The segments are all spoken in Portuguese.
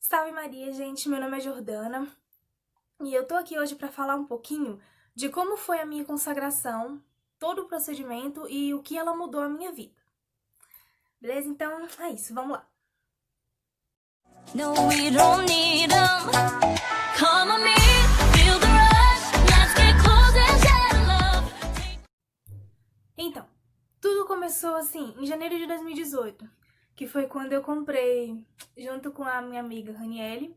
Salve Maria, gente, meu nome é Jordana e eu tô aqui hoje pra falar um pouquinho de como foi a minha consagração, todo o procedimento e o que ela mudou a minha vida. Beleza? Então é isso, vamos lá. No, we don't need 'em. Come on me, feel the rush. Let's get close and share love. Então, tudo começou assim, em janeiro de 2018, que foi quando eu comprei, junto com a minha amiga Raniele,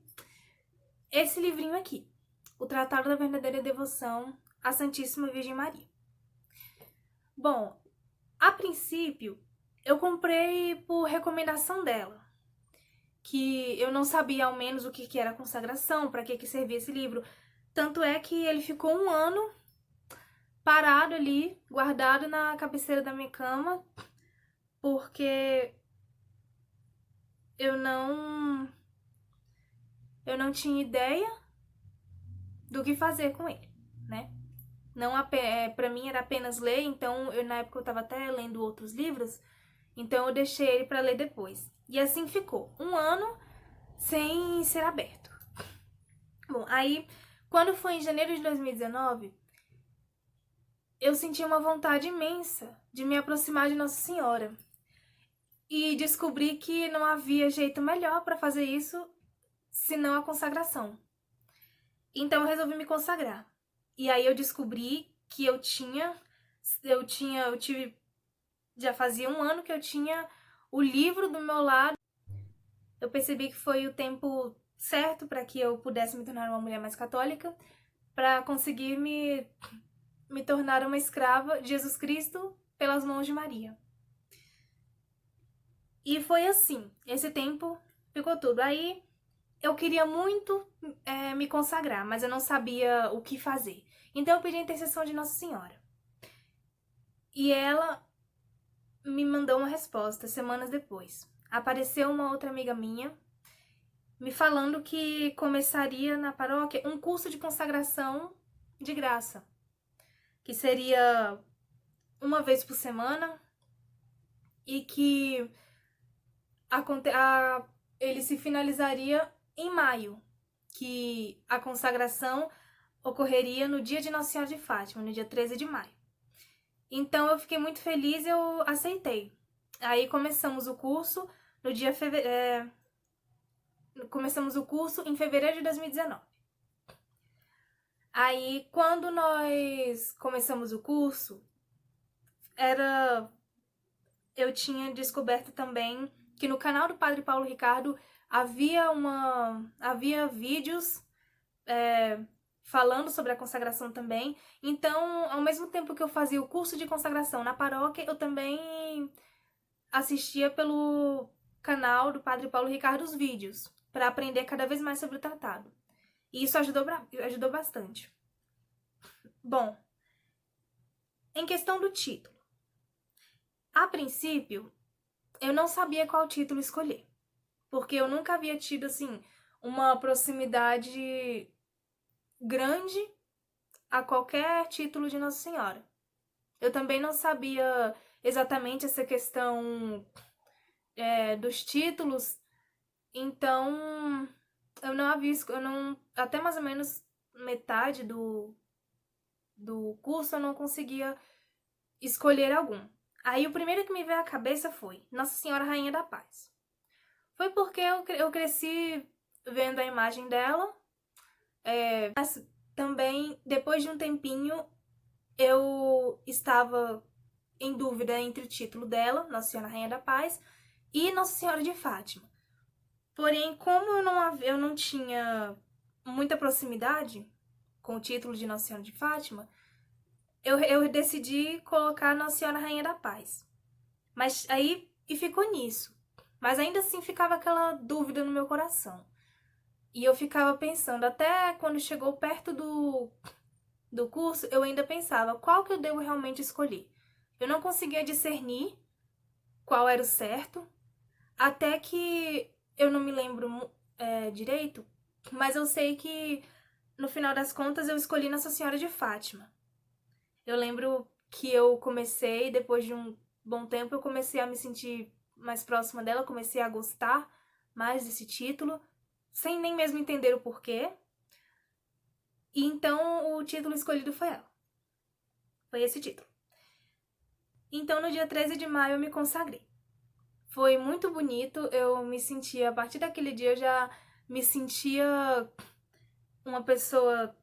esse livrinho aqui, O Tratado da Verdadeira Devoção à Santíssima Virgem Maria. Bom, a princípio, eu comprei por recomendação dela, que eu não sabia ao menos o que era consagração, para que servia esse livro. Tanto é que ele ficou um ano parado ali, guardado na cabeceira da minha cama, porque eu não tinha ideia do que fazer com ele, né? Não para mim era apenas ler, então na época eu estava até lendo outros livros, então eu deixei ele para ler depois. E assim ficou, um ano sem ser aberto. Bom, aí quando foi em janeiro de 2019, eu senti uma vontade imensa de me aproximar de Nossa Senhora. E descobri que não havia jeito melhor para fazer isso senão a consagração. Então eu resolvi me consagrar. E aí eu descobri que já fazia um ano que eu tinha o livro do meu lado. Eu percebi que foi o tempo certo para que eu pudesse me tornar uma mulher mais católica, para conseguir me tornar uma escrava de Jesus Cristo pelas mãos de Maria. E foi assim, esse tempo ficou tudo. Aí eu queria muito me consagrar, mas eu não sabia o que fazer. Então eu pedi a intercessão de Nossa Senhora. E ela me mandou uma resposta semanas depois. Apareceu uma outra amiga minha me falando que começaria na paróquia um curso de consagração de graça, que seria uma vez por semana e que ele se finalizaria em maio, que a consagração ocorreria no dia de Nossa Senhora de Fátima, no dia 13 de maio. Então eu fiquei muito feliz e eu aceitei. Aí começamos o curso no dia começamos o curso em fevereiro de 2019. Aí quando nós começamos o curso, eu tinha descoberto também que no canal do Padre Paulo Ricardo havia vídeos falando sobre a consagração também. Então, ao mesmo tempo que eu fazia o curso de consagração na paróquia, eu também assistia pelo canal do Padre Paulo Ricardo os vídeos, para aprender cada vez mais sobre o tratado. E isso ajudou bastante. Bom, em questão do título. A princípio, eu não sabia qual título escolher, porque eu nunca havia tido, assim, uma proximidade grande a qualquer título de Nossa Senhora. Eu também não sabia exatamente essa questão dos títulos, então até mais ou menos metade do curso eu não conseguia escolher algum. Aí o primeiro que me veio à cabeça foi Nossa Senhora Rainha da Paz. Foi porque eu cresci vendo a imagem dela, mas também, depois de um tempinho, eu estava em dúvida entre o título dela, Nossa Senhora Rainha da Paz, e Nossa Senhora de Fátima. Porém, como eu não tinha muita proximidade com o título de Nossa Senhora de Fátima, eu decidi colocar Nossa Senhora Rainha da Paz. Mas aí, e ficou nisso. Mas ainda assim ficava aquela dúvida no meu coração. E eu ficava pensando, até quando chegou perto do curso, eu ainda pensava, qual que eu devo realmente escolher? Eu não conseguia discernir qual era o certo, até que eu não me lembro direito, mas eu sei que no final das contas eu escolhi Nossa Senhora de Fátima. Eu lembro que eu comecei, depois de um bom tempo, eu comecei a me sentir mais próxima dela, comecei a gostar mais desse título. sem nem mesmo entender o porquê. E então o título escolhido foi ela. Foi esse título. Então no dia 13 de maio eu me consagrei. Foi muito bonito, eu me sentia, a partir daquele dia eu já me sentia uma pessoa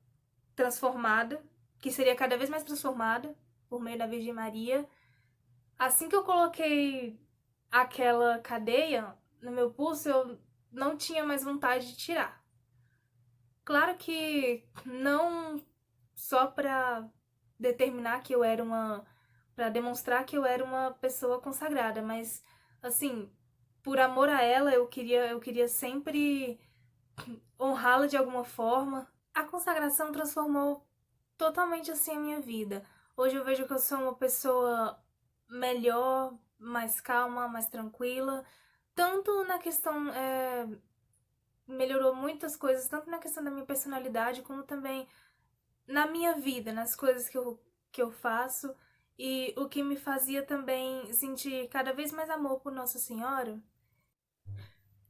transformada, que seria cada vez mais transformada por meio da Virgem Maria. Assim que eu coloquei aquela cadeia no meu pulso, eu não tinha mais vontade de tirar. Claro que não só para determinar que eu era para demonstrar que eu era uma pessoa consagrada, mas assim, por amor a ela, eu queria sempre honrá-la de alguma forma. A consagração transformou totalmente assim a minha vida. Hoje eu vejo que eu sou uma pessoa melhor, mais calma, mais tranquila, tanto na questão melhorou muitas coisas, tanto na questão da minha personalidade, como também na minha vida, nas coisas que eu faço. E o que me fazia também sentir cada vez mais amor por Nossa Senhora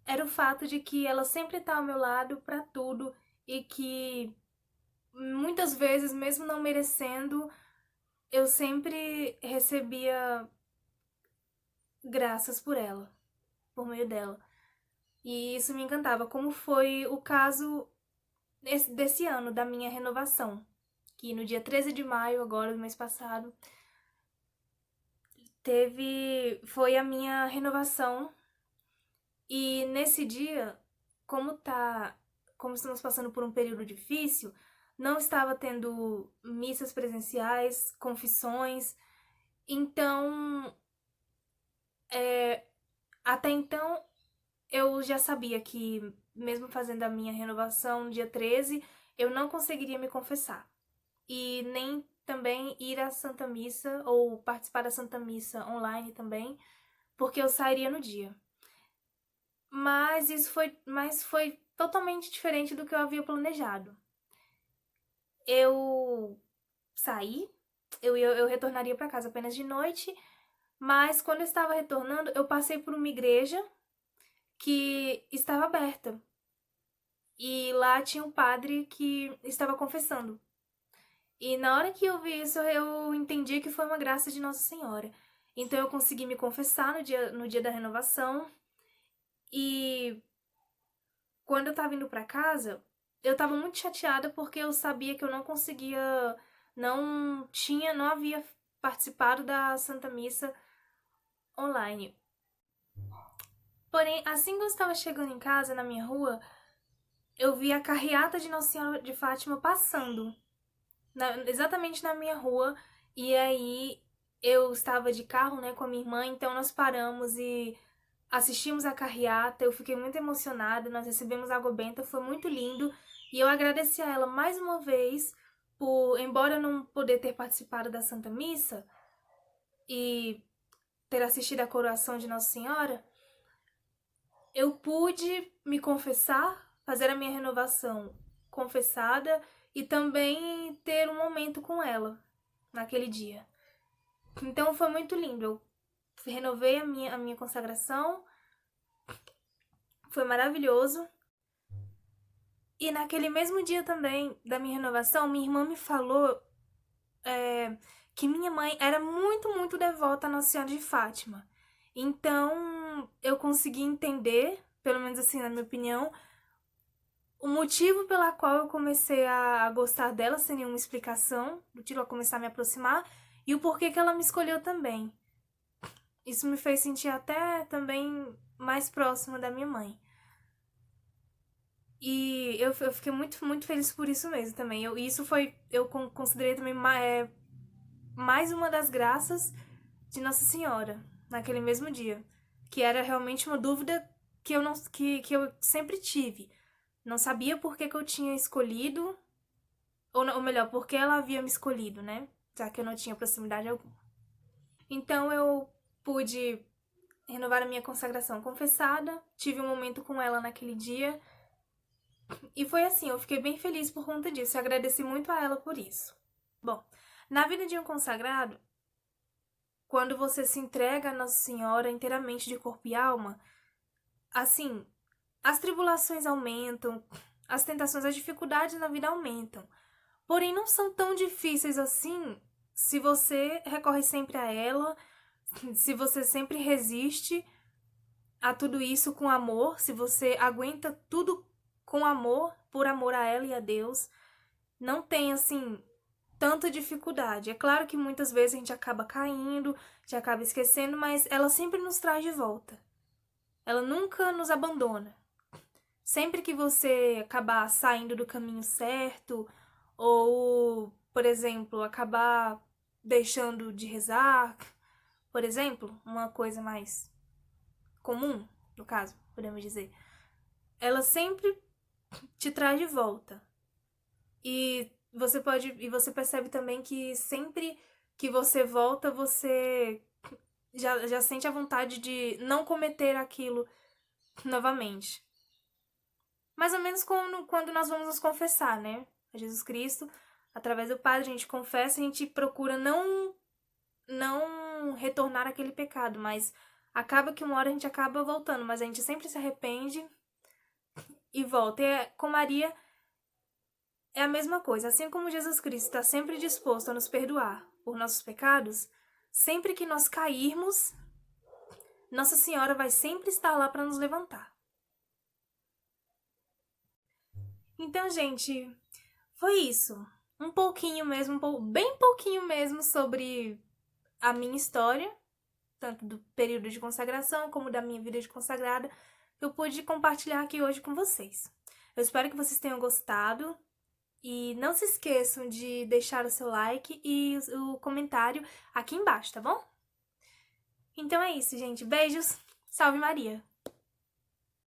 era o fato de que ela sempre tá ao meu lado para tudo e que muitas vezes, mesmo não merecendo, eu sempre recebia graças por ela, por meio dela. E isso me encantava, como foi o caso desse ano, da minha renovação, que no dia 13 de maio, agora do mês passado, foi a minha renovação. E nesse dia, como estamos passando por um período difícil, não estava tendo missas presenciais, confissões. Então, até então, eu já sabia que, mesmo fazendo a minha renovação no dia 13, eu não conseguiria me confessar. E nem também ir à Santa Missa, ou participar da Santa Missa online também, porque eu sairia no dia. Mas foi totalmente diferente do que eu havia planejado. Eu saí, eu retornaria para casa apenas de noite, mas quando eu estava retornando, eu passei por uma igreja que estava aberta. E lá tinha um padre que estava confessando. E na hora que eu vi isso, eu entendi que foi uma graça de Nossa Senhora. Então eu consegui me confessar no dia da renovação. E quando eu tava indo pra casa, eu tava muito chateada porque eu sabia que eu não conseguia, não havia participado da Santa Missa online. Porém, assim que eu estava chegando em casa, na minha rua, eu vi a carreata de Nossa Senhora de Fátima passando, exatamente na minha rua. E aí eu estava de carro, né, com a minha irmã, então nós paramos e assistimos a carreata. Eu fiquei muito emocionada, nós recebemos água benta, foi muito lindo. E eu agradeci a ela mais uma vez por, embora eu não poder ter participado da Santa Missa e ter assistido a coroação de Nossa Senhora, eu pude me confessar, fazer a minha renovação confessada e também ter um momento com ela naquele dia. Então foi muito lindo. Eu renovei a minha consagração, foi maravilhoso. E naquele mesmo dia também da minha renovação, minha irmã me falou que minha mãe era muito, muito devota a Nossa Senhora de Fátima. Então eu consegui entender, pelo menos assim na minha opinião, o motivo pela qual eu comecei a gostar dela sem nenhuma explicação, do tipo a começar a me aproximar, e o porquê que ela me escolheu também. Isso me fez sentir até também mais próxima da minha mãe. E eu fiquei muito, muito feliz por isso mesmo também. Eu considerei também mais uma das graças de Nossa Senhora, naquele mesmo dia. Que era realmente uma dúvida que eu, não, que eu sempre tive. Não sabia por que eu tinha escolhido, ou melhor, por que ela havia me escolhido, né? Já que eu não tinha proximidade alguma. Então eu pude renovar a minha consagração confessada, tive um momento com ela naquele dia. E foi assim, eu fiquei bem feliz por conta disso, eu agradeci muito a ela por isso. Bom, na vida de um consagrado, quando você se entrega a Nossa Senhora inteiramente de corpo e alma, assim, as tribulações aumentam, as tentações, as dificuldades na vida aumentam. Porém, não são tão difíceis assim se você recorre sempre a ela, se você sempre resiste a tudo isso com amor, se você aguenta tudo com amor, por amor a ela e a Deus. Não tem, assim, tanta dificuldade. É claro que muitas vezes a gente acaba caindo, a gente acaba esquecendo, mas ela sempre nos traz de volta. Ela nunca nos abandona. Sempre que você acabar saindo do caminho certo, ou, por exemplo, acabar deixando de rezar, por exemplo, uma coisa mais comum, no caso, podemos dizer, ela sempre te traz de volta. E você percebe também que sempre que você volta, você já sente a vontade de não cometer aquilo novamente. Mais ou menos quando nós vamos nos confessar, né? A Jesus Cristo, através do Padre, a gente confessa, a gente procura não retornar àquele pecado, mas acaba que uma hora a gente acaba voltando, mas a gente sempre se arrepende e volta. E com Maria é a mesma coisa. Assim como Jesus Cristo está sempre disposto a nos perdoar por nossos pecados, sempre que nós cairmos, Nossa Senhora vai sempre estar lá para nos levantar. Então, gente, foi isso. Um pouquinho mesmo, bem pouquinho mesmo sobre a minha história, tanto do período de consagração como da minha vida de consagrada, que eu pude compartilhar aqui hoje com vocês. Eu espero que vocês tenham gostado e não se esqueçam de deixar o seu like e o comentário aqui embaixo, tá bom? Então é isso, gente. Beijos. Salve Maria!